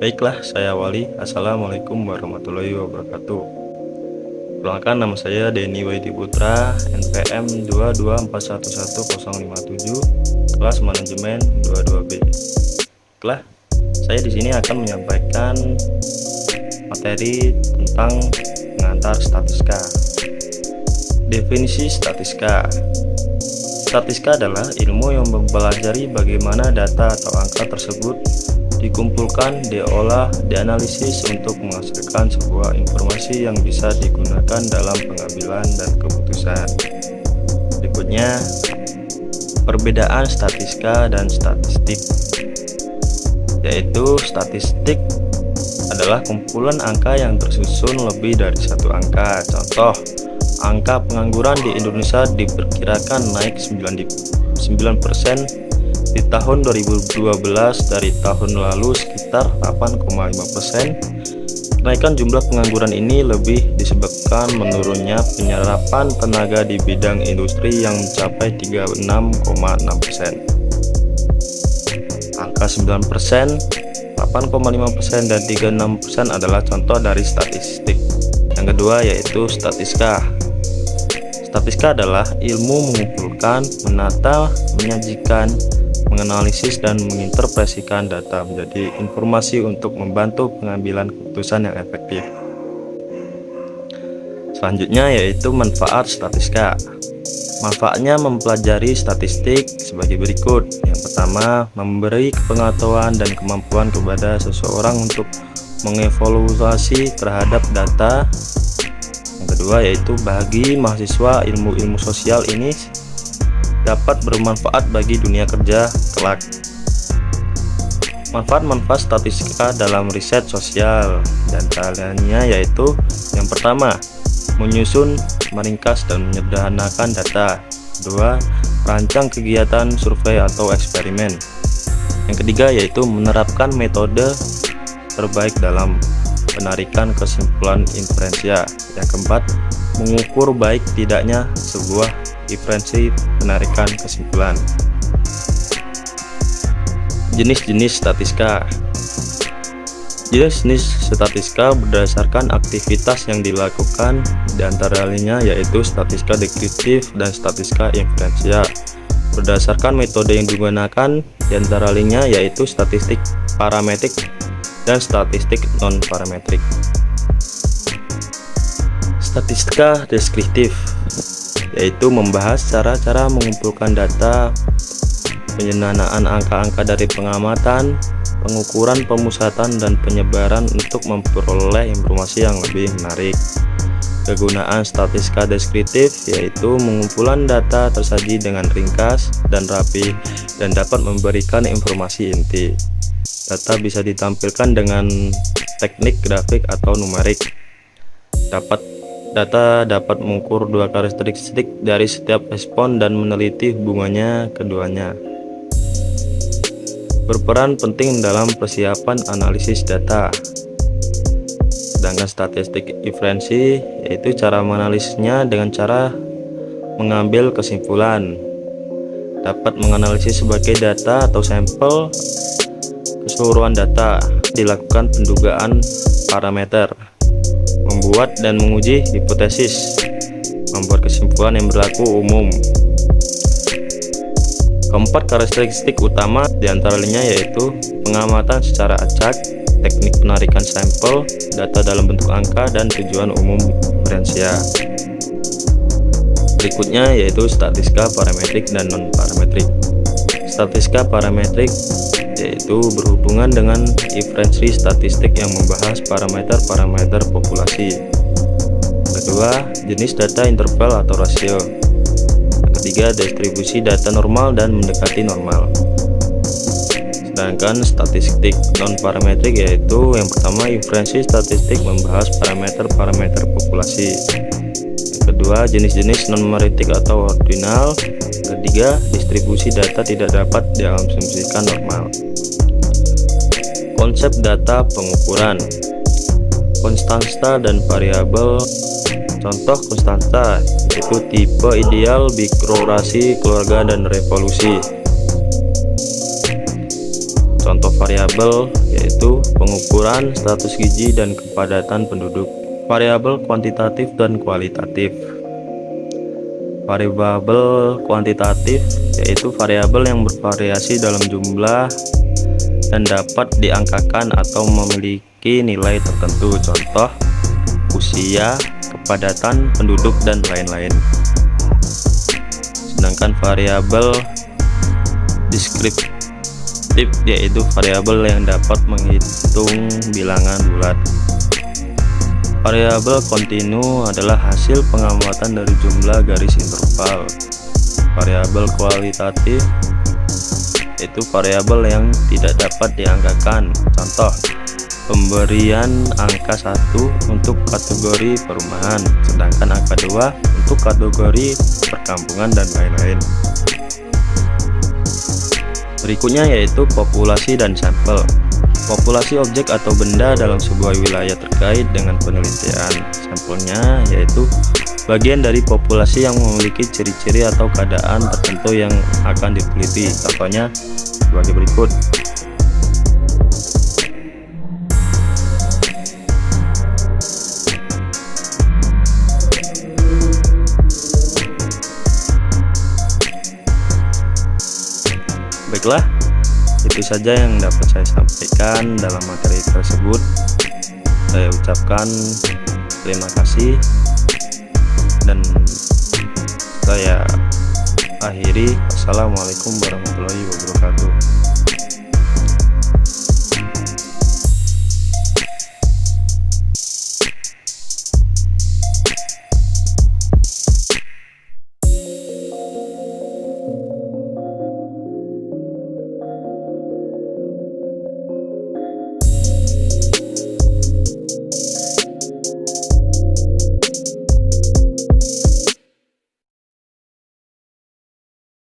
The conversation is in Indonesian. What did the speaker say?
Baiklah, saya Wali. Assalamualaikum warahmatullahi wabarakatuh. Perkenalkan, nama saya Denny Waidi Putra, NPM 224111057, kelas manajemen 22B. Baiklah, saya di sini akan menyampaikan materi tentang pengantar statistika. Definisi statistika. Statistika adalah ilmu yang mempelajari bagaimana data atau angka tersebut dikumpulkan, diolah, dianalisis untuk menghasilkan sebuah informasi yang bisa digunakan dalam pengambilan dan keputusan. Berikutnya, perbedaan statistika dan statistik. Yaitu statistik adalah kumpulan angka yang tersusun lebih dari satu angka. Contoh, angka pengangguran di Indonesia diperkirakan naik 9% di tahun 2012 dari tahun lalu sekitar 8,5%. Kenaikan jumlah pengangguran ini lebih disebabkan menurunnya penyerapan tenaga di bidang industri yang mencapai 36,6%. Angka 9%, 8,5% dan 36% adalah contoh dari statistik. Yang kedua yaitu statistika. Statistika adalah ilmu mengumpulkan, menata, menyajikan, menganalisis dan menginterpretasikan data menjadi informasi untuk membantu pengambilan keputusan yang efektif. Selanjutnya yaitu manfaat statistika. Manfaatnya mempelajari statistik sebagai berikut. Yang pertama, memberi pengetahuan dan kemampuan kepada seseorang untuk mengevaluasi terhadap data. Yang kedua yaitu bagi mahasiswa, ilmu-ilmu sosial ini dapat bermanfaat bagi dunia kerja kelak. Manfaat-manfaat statistika dalam riset sosial dan lainnya yaitu yang pertama, menyusun, meringkas dan menyederhanakan data. Kedua, merancang kegiatan survei atau eksperimen. Yang ketiga yaitu menerapkan metode terbaik dalam penarikan kesimpulan inferensia. Yang keempat, mengukur baik tidaknya sebuah inferensi penarikan kesimpulan. Jenis-jenis statistika. Jenis-jenis statistika berdasarkan aktivitas yang dilakukan, diantaranya yaitu statistika deskriptif dan statistika inferensia. Berdasarkan metode yang digunakan, diantaranya yaitu statistik parametrik dan statistik non-parametrik. Statistika deskriptif yaitu membahas cara-cara mengumpulkan data, penyenanaan angka-angka dari pengamatan, pengukuran, pemusatan, dan penyebaran untuk memperoleh informasi yang lebih menarik. Kegunaan statistika deskriptif yaitu pengumpulan data tersaji dengan ringkas dan rapi dan dapat memberikan informasi inti. Data bisa ditampilkan dengan teknik grafik atau numerik. Data dapat mengukur dua karakteristik dari setiap respon dan meneliti hubungannya keduanya. Berperan penting dalam persiapan analisis data. Sedangkan statistik inferensi yaitu cara menganalisisnya dengan cara mengambil kesimpulan. Dapat menganalisis sebagai data atau sampel keseluruhan data, dilakukan pendugaan parameter, membuat dan menguji hipotesis, membuat kesimpulan yang berlaku umum. Keempat karakteristik utama diantaranya yaitu pengamatan secara acak, teknik penarikan sampel, data dalam bentuk angka, dan tujuan umum inferensia. Berikutnya yaitu statistika parametrik dan non-parametrik. Statistika parametrik yaitu berhubungan dengan inferensi statistik yang membahas parameter-parameter populasi. Kedua, jenis data interval atau rasio. Ketiga, distribusi data normal dan mendekati normal. Sedangkan statistik non-parametrik yaitu yang pertama, inferensi statistik membahas parameter-parameter populasi. Yang kedua, jenis-jenis non-parametrik atau ordinal. Ketiga, distribusi data tidak dapat diasumsikan normal. Konsep data pengukuran. Konstanta dan variabel. Contoh konstanta yaitu tipe ideal, mikrorasi, keluarga, dan revolusi. Contoh variabel yaitu pengukuran status gizi dan kepadatan penduduk. Variabel kuantitatif dan kualitatif. Variabel kuantitatif yaitu variabel yang bervariasi dalam jumlah dan dapat diangkakan atau memiliki nilai tertentu. Contoh usia, kepadatan penduduk, dan lain-lain. Sedangkan variabel deskriptif yaitu variabel yang dapat menghitung bilangan bulat. Variabel kontinu adalah hasil pengamatan dari jumlah garis interval. Variabel kualitatif yaitu variabel yang tidak dapat diangkakan. Contoh, pemberian angka 1 untuk kategori perumahan, sedangkan angka 2 untuk kategori perkampungan dan lain-lain. Berikutnya yaitu populasi dan sampel. Populasi objek atau benda dalam sebuah wilayah terkait dengan penelitian. Sampelnya yaitu bagian dari populasi yang memiliki ciri-ciri atau keadaan tertentu yang akan diteliti. Contohnya sebagai berikut. Baiklah, itu saja yang dapat saya sampaikan dalam materi tersebut. Saya ucapkan terima kasih dan saya akhiri. Assalamualaikum warahmatullahi wabarakatuh.